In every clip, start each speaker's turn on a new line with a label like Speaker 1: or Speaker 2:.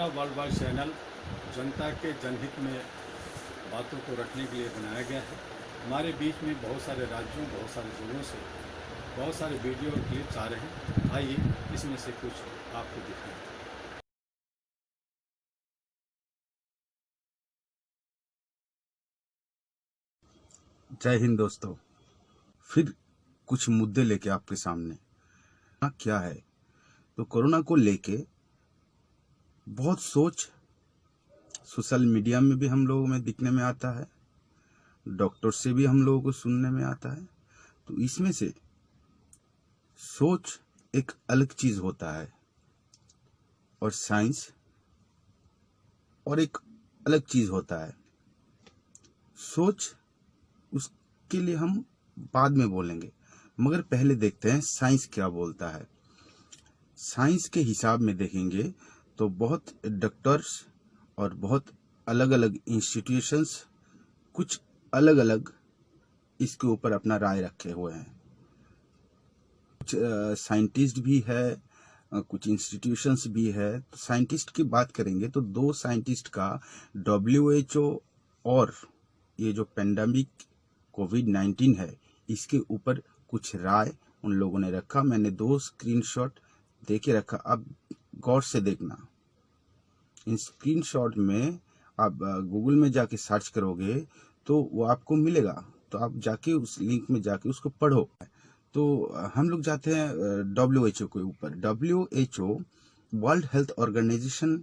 Speaker 1: मेरा world wide channel जनता के जनहित में बातों को रखने के लिए बनाया गया है। हमारे बीच में बहुत सारे राज्यों, बहुत सारे जिलों से बहुत सारे वीडियो और क्लिप्स आ रहे हैं। आइए इसमें से कुछ आपको दिखाएं।
Speaker 2: जय हिंद दोस्तों, फिर कुछ मुद्दे लेके आपके सामने। क्या है तो कोरोना को लेके बहुत सोच सोशल मीडिया में भी हम लोगों में दिखने में आता है, डॉक्टर से भी हम लोगों को सुनने में आता है। तो इसमें से सोच एक अलग चीज होता है और साइंस और एक अलग चीज होता है। सोच उसके लिए हम बाद में बोलेंगे, मगर पहले देखते हैं साइंस क्या बोलता है। साइंस के हिसाब में देखेंगे तो बहुत डॉक्टर्स और बहुत अलग अलग इंस्टीट्यूशंस कुछ अलग अलग इसके ऊपर अपना राय रखे हुए हैं। कुछ साइंटिस्ट भी है, कुछ इंस्टीट्यूशंस भी है। तो साइंटिस्ट की बात करेंगे तो दो साइंटिस्ट का WHO और ये जो पेंडेमिक कोविड-19 है इसके ऊपर कुछ राय उन लोगों ने रखा। मैंने 2 स्क्रीनशॉट दे के रखा, आप गौर से देखना। इन स्क्रीनशॉट में आप गूगल में जाके सर्च करोगे तो वो आपको मिलेगा, तो आप जाके उस लिंक में जाके उसको पढ़ो। तो हम लोग जाते हैं WHO के ऊपर। WHO वर्ल्ड हेल्थ ऑर्गेनाइजेशन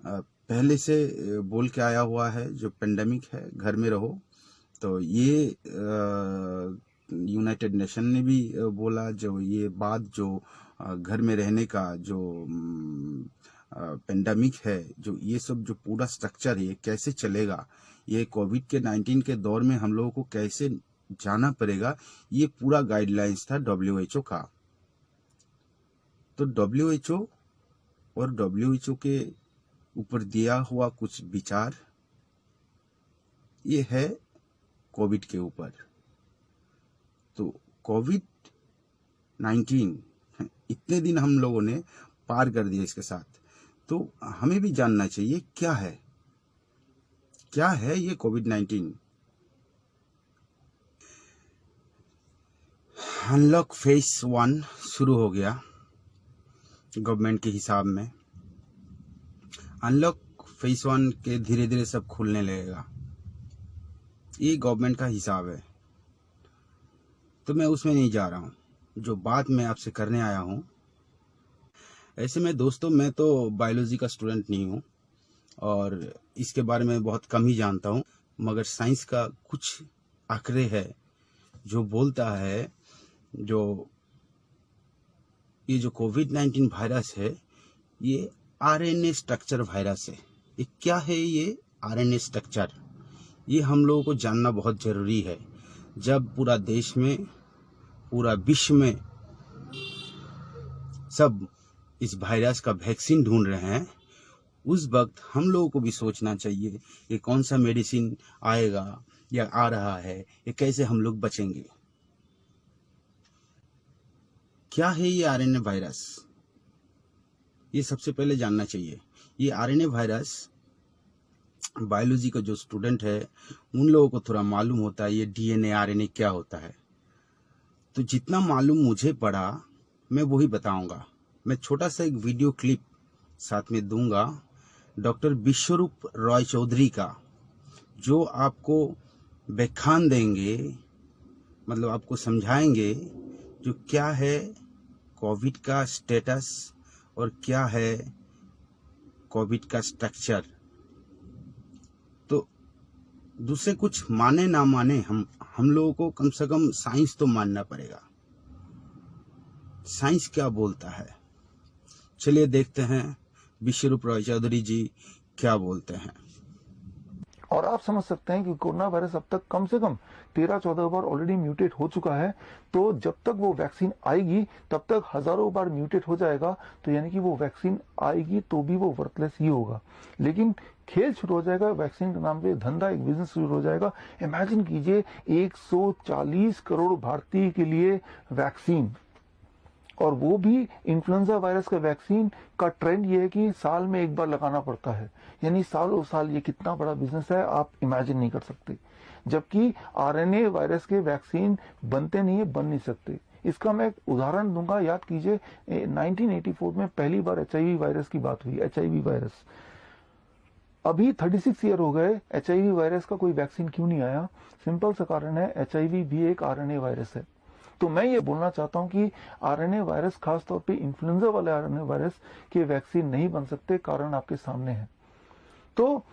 Speaker 2: पहले से बोल के आया हुआ है, जो पेंडेमिक है घर में रहो। तो ये यूनाइटेड नेशन ने भी बोला, जो ये बात जो घर में रहने का जो पेंडेमिक है, जो ये सब जो पूरा स्ट्रक्चर है ये कैसे चलेगा, ये कोविड के 19 के दौर में हम लोगों को कैसे जाना पड़ेगा, ये पूरा गाइडलाइंस था WHO का। तो WHO और WHO के ऊपर दिया हुआ कुछ विचार ये है कोविड के ऊपर। तो कोविड-19 इतने दिन हम लोगों ने पार कर दिए इसके साथ, तो हमें भी जानना चाहिए क्या है ये कोविड-19। अनलॉक फेज 1 शुरू हो गया गवर्नमेंट के हिसाब में। अनलॉक फेज 1 के धीरे धीरे सब खुलने लगेगा, ये गवर्नमेंट का हिसाब है। तो मैं उसमें नहीं जा रहा हूँ, जो बात मैं आपसे करने आया हूँ। ऐसे में दोस्तों, मैं तो बायोलॉजी का स्टूडेंट नहीं हूँ और इसके बारे में बहुत कम ही जानता हूँ, मगर साइंस का कुछ आंकड़े है जो बोलता है जो ये जो कोविड-19 वायरस है ये RNA स्ट्रक्चर वायरस है। ये क्या है ये RNA स्ट्रक्चर? ये हम लोगों को जानना बहुत जरूरी है। जब पूरा देश में, पूरा विश्व में सब इस वायरस का वैक्सीन ढूंढ रहे हैं, उस वक्त हम लोगों को भी सोचना चाहिए ये कौन सा मेडिसिन आएगा या आ रहा है, ये कैसे हम लोग बचेंगे। क्या है ये RNA वायरस, ये सबसे पहले जानना चाहिए। ये RNA वायरस बायोलॉजी का जो स्टूडेंट है उन लोगों को थोड़ा मालूम होता है ये DNA RNA क्या होता है। तो जितना मालूम मुझे पड़ा मैं वही बताऊंगा। मैं छोटा सा एक वीडियो क्लिप साथ में दूंगा डॉक्टर विश्वरूप रॉय चौधरी का, जो आपको व्याख्यान देंगे, मतलब आपको समझाएंगे जो क्या है कोविड का स्टेटस और क्या है कोविड का स्ट्रक्चर। तो दूसरे कुछ माने ना माने, हम लोगों को कम से कम साइंस तो मानना पड़ेगा। साइंस क्या बोलता है, चलिए देखते हैं विश्वरूप रॉय चौधरी जी क्या बोलते हैं।
Speaker 3: और आप समझ सकते हैं कि कोरोना वायरस अब तक कम से कम 13-14 बार ऑलरेडी म्यूटेट हो चुका है। तो जब तक वो वैक्सीन आएगी तब तक हजारों बार म्यूटेट हो जाएगा। तो यानी कि वो वैक्सीन आएगी तो भी वो वर्थलेस ही होगा। लेकिन खेल शुरू हो जाएगा, वैक्सीन के नाम पे धंधा, एक बिजनेस शुरू हो जाएगा। इमेजिन कीजिए 140 करोड़ भारतीय के लिए वैक्सीन, और वो भी इन्फ्लुएंजा वायरस का वैक्सीन का ट्रेंड ये है कि साल में एक बार लगाना पड़ता है, यानी सालों साल ये कितना बड़ा बिजनेस है आप इमेजिन नहीं कर सकते। जबकि आरएनए वायरस के वैक्सीन बनते नहीं है, बन नहीं सकते। इसका मैं एक उदाहरण दूंगा, याद कीजिए 1984 में पहली बार एचआईवी वायरस की बात हुई। एचआईवी वायरस अभी 36 ईयर हो गए, एचआईवी वायरस का कोई वैक्सीन क्यों नहीं आया? सिंपल सा कारण है, एचआईवी भी एक आरएनए वायरस है। तो मैं ये बोलना चाहता हूं कि आरएनए वायरस, खासतौर पे इन्फ्लुएंजा वाले आरएनए वायरस के वैक्सीन नहीं बन सकते, कारण आपके सामने है। तो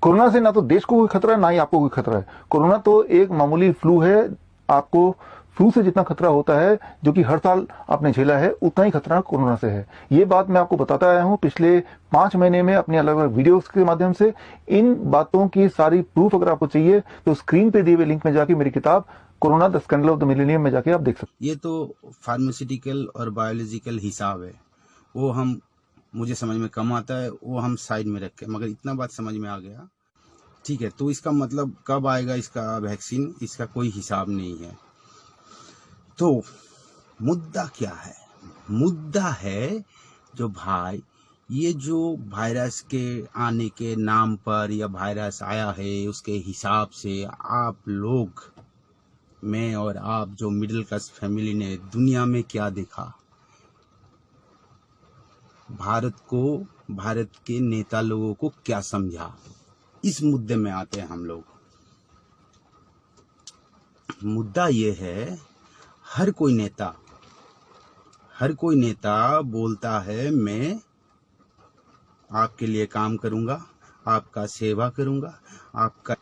Speaker 3: कोरोना से ना तो देश को कोई खतरा है, ना ही आपको कोई खतरा है। कोरोना तो एक मामूली फ्लू है, आपको फ्लू से जितना खतरा होता है, जो कि हर साल आपने झेला है, उतना ही खतरा कोरोना से है। ये बात मैं आपको बताता आया हूं पिछले 5 महीने में अपनी अलग अलग वीडियोस के माध्यम से। इन बातों की सारी प्रूफ अगर आपको चाहिए तो स्क्रीन पे दिए हुए लिंक में जाके मेरी किताब corona the scandal of the millennium में जाके आप देख सकते।
Speaker 2: ये तो फार्मास्यूटिकल और बायोलॉजिकल हिसाब है, वो मुझे समझ में कम आता है, वो हम साइड में रखें, मगर इतना बात समझ में आ गया। ठीक है, तो इसका मतलब कब आएगा इसका वैक्सीन, इसका कोई हिसाब नहीं है। तो मुद्दा क्या है? मुद्दा है जो भाई, ये जो वायरस के आने के नाम पर या वायरस आया है उसके हिसाब से आप लोग, मैं और आप जो मिडिल क्लास फैमिली ने दुनिया में क्या देखा, भारत के नेता लोगों को क्या समझा, इस मुद्दे में आते हैं हम लोग। मुद्दा ये है, हर कोई नेता बोलता है मैं आपके लिए काम करूंगा, आपका सेवा करूंगा, आपका।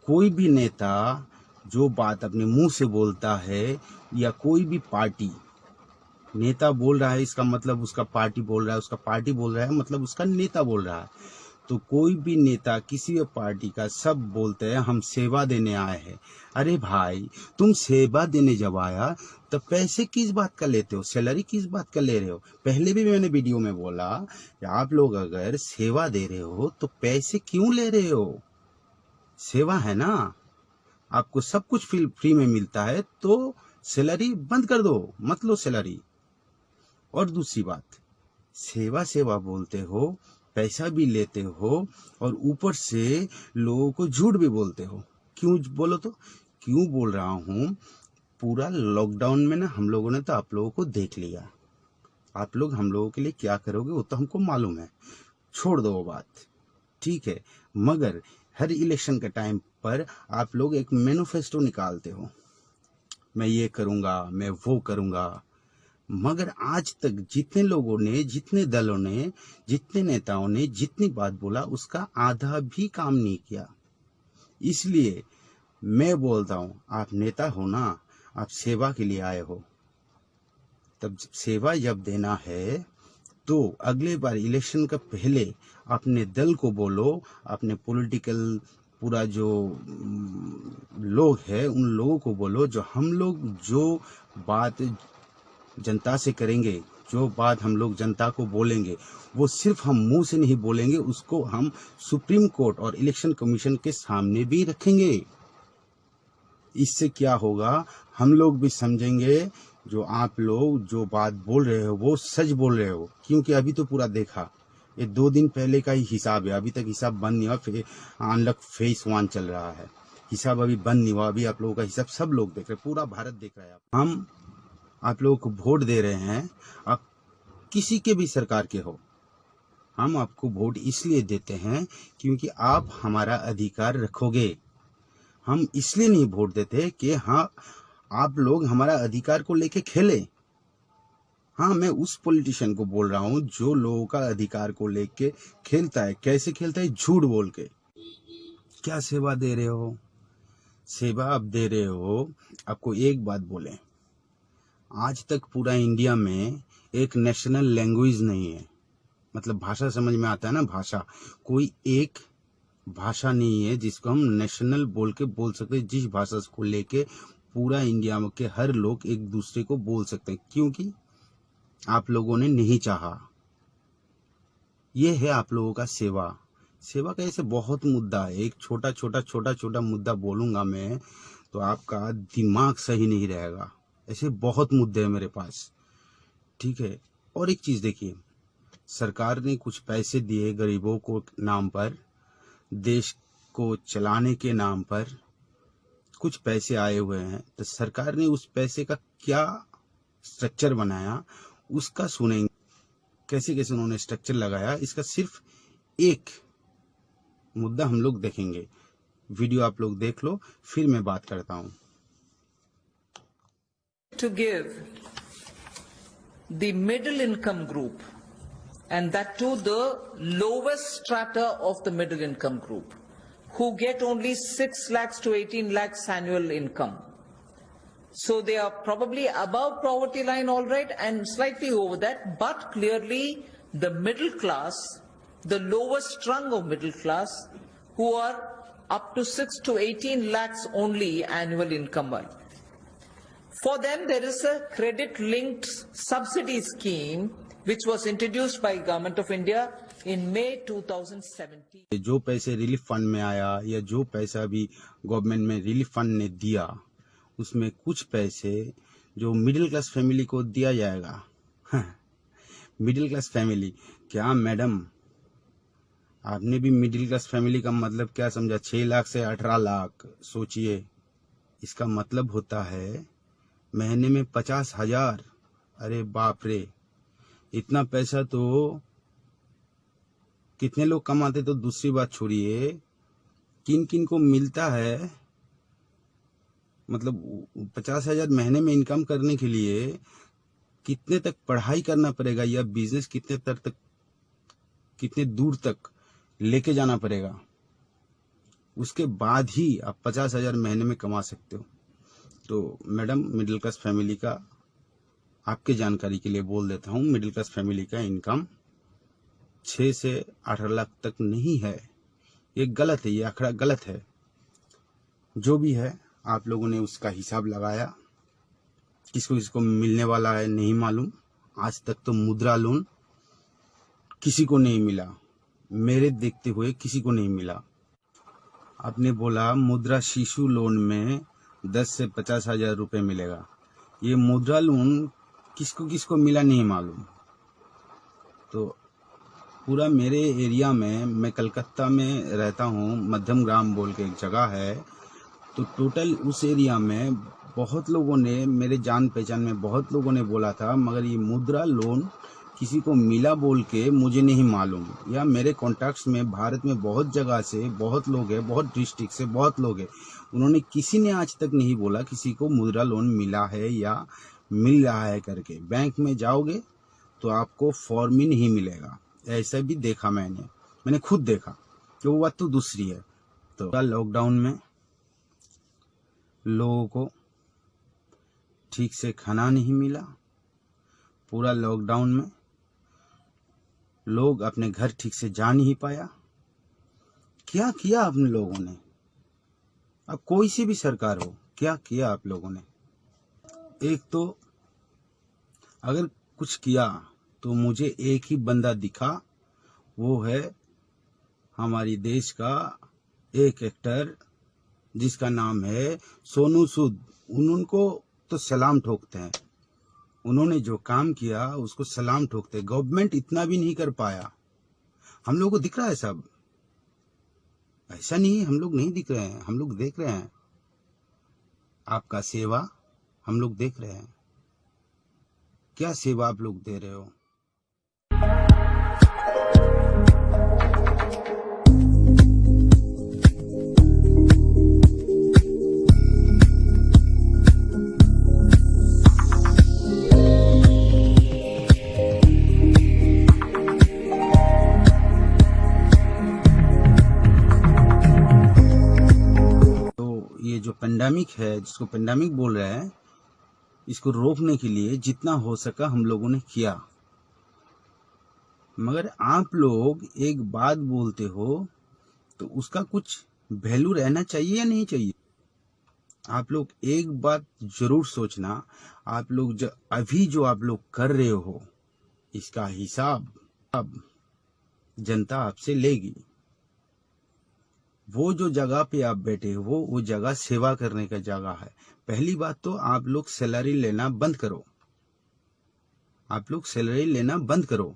Speaker 2: कोई भी नेता जो बात अपने मुंह से बोलता है, या कोई भी पार्टी नेता बोल रहा है, इसका मतलब उसका पार्टी बोल रहा है, उसका पार्टी बोल रहा है मतलब उसका नेता बोल रहा है। तो कोई भी नेता किसी भी पार्टी का सब बोलते हैं हम सेवा देने आए हैं। अरे भाई, तुम सेवा देने जब आया तो पैसे किस बात का लेते हो, सैलरी किस बात का ले रहे हो? पहले भी मैंने वीडियो में बोला कि आप लोग अगर सेवा दे रहे हो तो पैसे क्यों ले रहे हो? सेवा है ना, आपको सब कुछ फ्री में मिलता है, तो सैलरी बंद कर दो, मत लो सैलरी। और दूसरी बात, सेवा बोलते हो, पैसा भी लेते हो, और ऊपर से लोगों को झूठ भी बोलते हो। क्यों बोलो तो? क्यों बोल रहा हूँ, पूरा लॉकडाउन में ना हम लोगों ने तो आप लोगों को देख लिया। आप लोग हम लोगों के लिए क्या करोगे वो तो हमको मालूम है, छोड़ दो वो बात, ठीक है। मगर हर इलेक्शन के टाइम पर आप लोग एक मैनिफेस्टो निकालते हो, मैं ये करूंगा, मैं वो करूंगा। मगर आज तक जितने लोगों ने, जितने दलों ने, जितने नेताओं ने जितनी बात बोला, उसका आधा भी काम नहीं किया। इसलिए मैं बोलता हूं, आप नेता हो ना, आप सेवा के लिए आए हो, तब सेवा जब देना है तो अगले बार इलेक्शन का पहले अपने दल को बोलो, अपने पॉलिटिकल पूरा जो लोग हैं उन लोगों को बोलो, जो हम लोग जो बात जनता से करेंगे, जो बात हम लोग जनता को बोलेंगे, वो सिर्फ हम मुंह से नहीं बोलेंगे, उसको हम सुप्रीम कोर्ट और इलेक्शन कमीशन के सामने भी रखेंगे। इससे क्या होगा, हम लोग भी समझेंगे जो आप लोग जो बात बोल रहे हो वो सच बोल रहे हो। क्योंकि अभी तो पूरा देखा, ये 2 दिन पहले का ही हिसाब है, अभी तक हिसाब बंद नहीं हुआ, अनलॉक फेज 1 चल रहा है, हिसाब अभी बंद नहीं हुआ। अभी आप लोगों का हिसाब सब लोग देख रहे हैं, पूरा भारत देख रहा है। हम आप लोगों को वोट दे रहे हैं, आप किसी के भी सरकार के हो, हम आपको वोट इसलिए देते हैं क्योंकि आप हमारा अधिकार रखोगे। हम इसलिए नहीं वोट देते कि हाँ आप लोग हमारा अधिकार को लेके खेले। हाँ, मैं उस पॉलिटिशियन को बोल रहा हूँ जो लोगों का अधिकार को लेके खेलता है। कैसे खेलता है? झूठ बोल के। क्या सेवा दे रहे हो? सेवा आप दे रहे हो, आपको एक बात बोले, आज तक पूरा इंडिया में एक नेशनल लैंग्वेज नहीं है, मतलब भाषा, समझ में आता है ना, भाषा, कोई एक भाषा नहीं है जिसको हम नेशनल बोल के बोल सकते, जिस भाषा को लेके पूरा इंडिया के हर लोग एक दूसरे को बोल सकते हैं, क्योंकि आप लोगों ने नहीं चाहा। ये है आप लोगों का सेवा। सेवा का ऐसे बहुत मुद्दा है, एक छोटा छोटा मुद्दा बोलूंगा मैं तो आपका दिमाग सही नहीं रहेगा। ऐसे बहुत मुद्दे हैं मेरे पास, ठीक है। और एक चीज देखिए, सरकार ने कुछ पैसे दिए गरीबों को नाम पर, देश को चलाने के नाम पर कुछ पैसे आए हुए हैं, तो सरकार ने उस पैसे का क्या स्ट्रक्चर बनाया उसका सुनेंगे, कैसे कैसे उन्होंने स्ट्रक्चर लगाया, इसका सिर्फ एक मुद्दा हम लोग देखेंगे। वीडियो आप लोग देख लो, फिर मैं बात करता हूं।
Speaker 4: To give the middle income group, and that to the lowest strata of the middle income group, who get only 6 lakhs to 18 lakhs annual income. So they are probably above poverty line, all right, and slightly over that, but clearly the middle class, the lowest rung of middle class, who are up to 6 to 18 lakhs only annual income. For them, there is a credit-linked subsidy scheme which was introduced by Government of India in May 2017.
Speaker 2: जो पैसे relief fund में आया या जो पैसा भी government में relief fund ने दिया, उसमें कुछ पैसे जो मिडिल क्लास फैमिली को दिया जाएगा। मिडिल क्लास फैमिली क्या मैडम, आपने भी मिडिल क्लास फैमिली का मतलब क्या समझा? 6 लाख से 18 लाख सोचिए, इसका मतलब होता है महीने में 50,000। अरे बाप रे, इतना पैसा तो कितने लोग कमाते, तो दूसरी बात छोड़िए, किन किन को मिलता है। मतलब 50,000 महीने में इनकम करने के लिए कितने तक पढ़ाई करना पड़ेगा या बिजनेस कितने दूर तक लेके जाना पड़ेगा, उसके बाद ही आप 50,000 महीने में कमा सकते हो। तो मैडम, मिडिल क्लास फैमिली का आपके जानकारी के लिए बोल देता हूँ, मिडिल क्लास फैमिली का इनकम 6 से 18 लाख तक नहीं है। ये गलत है, ये आंकड़ा गलत है। जो भी है, आप लोगों ने उसका हिसाब लगाया, किसको मिलने वाला है नहीं मालूम। आज तक तो मुद्रा लोन किसी को नहीं मिला, मेरे देखते हुए किसी को नहीं मिला। आपने बोला मुद्रा शिशु लोन में 10 से 50,000 रुपए मिलेगा। ये मुद्रा लोन किसको मिला नहीं मालूम। तो पूरा मेरे एरिया में, मैं कलकत्ता में रहता हूँ, मध्यम ग्राम बोल के एक जगह है, तो टोटल उस एरिया में बहुत लोगों ने, मेरे जान पहचान में बहुत लोगों ने बोला था, मगर ये मुद्रा लोन किसी को मिला बोल के मुझे नहीं मालूम। या मेरे कॉन्टैक्ट्स में भारत में बहुत जगह से बहुत लोग हैं, बहुत डिस्ट्रिक्ट से बहुत लोग हैं, उन्होंने किसी ने आज तक नहीं बोला किसी को मुद्रा लोन मिला है या मिल रहा है करके। बैंक में जाओगे तो आपको फॉर्म ही नहीं मिलेगा। ऐसा भी देखा मैंने खुद देखा, कि वो बात तो दूसरी है। तो लॉकडाउन में लोगों को ठीक से खाना नहीं मिला। पूरा लॉकडाउन में लोग अपने घर ठीक से जा नहीं पाया। क्या किया आपने लोगों ने? अब कोई सी भी सरकार हो, क्या किया आप लोगों ने? एक तो अगर कुछ किया तो मुझे एक ही बंदा दिखा, वो है हमारी देश का एक एक्टर जिसका नाम है सोनू सूद। उनको तो सलाम ठोकते हैं, उन्होंने जो काम किया उसको सलाम ठोकते हैं। गवर्नमेंट इतना भी नहीं कर पाया। हम लोगों को दिख रहा है सब, ऐसा नहीं हम लोग नहीं दिख रहे हैं, हम लोग देख रहे हैं आपका सेवा, हम लोग देख रहे हैं क्या सेवा आप लोग दे रहे हो। ये जो पेंडेमिक है, जिसको पेंडेमिक बोल रहे हैं, इसको रोकने के लिए जितना हो सका हम लोगों ने किया। मगर आप लोग एक बात बोलते हो तो उसका कुछ वैल्यू रहना चाहिए या नहीं चाहिए? आप लोग एक बात जरूर सोचना, आप लोग जो आप लोग कर रहे हो, इसका हिसाब अब जनता आपसे लेगी। वो जो जगह पे आप बैठे हो वो जगह सेवा करने का जगह है। पहली बात तो आप लोग सैलरी लेना बंद करो, आप लोग सैलरी लेना बंद करो,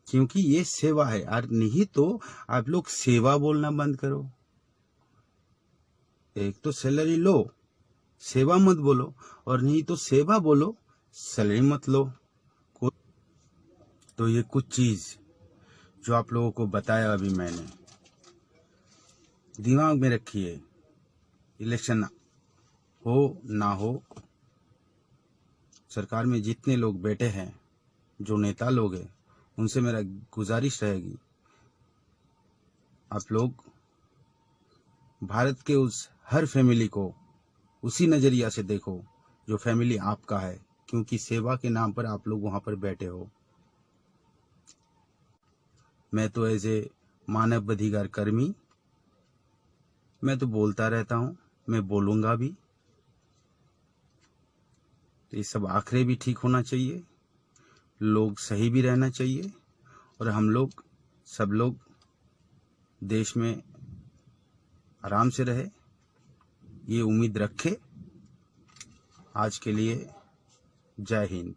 Speaker 2: क्योंकि ये सेवा है। और नहीं तो आप लोग सेवा बोलना बंद करो। एक तो सैलरी लो, सेवा मत बोलो, और नहीं तो सेवा बोलो, सैलरी मत लो। तो ये कुछ चीज जो आप लोगों को बताया अभी मैंने, दिमाग में रखिए। इलेक्शन हो ना हो, सरकार में जितने लोग बैठे हैं, जो नेता लोग हैं, उनसे मेरा गुजारिश रहेगी, आप लोग भारत के उस हर फैमिली को उसी नजरिया से देखो जो फैमिली आपका है, क्योंकि सेवा के नाम पर आप लोग वहां पर बैठे हो। मैं तो एज ए मानव अधिकार कर्मी मैं तो बोलता रहता हूं, मैं बोलूंगा भी। तो ये सब आखिरी भी ठीक होना चाहिए, लोग सही भी रहना चाहिए, और हम लोग सब लोग देश में आराम से रहे, ये उम्मीद रखे। आज के लिए जय हिंद।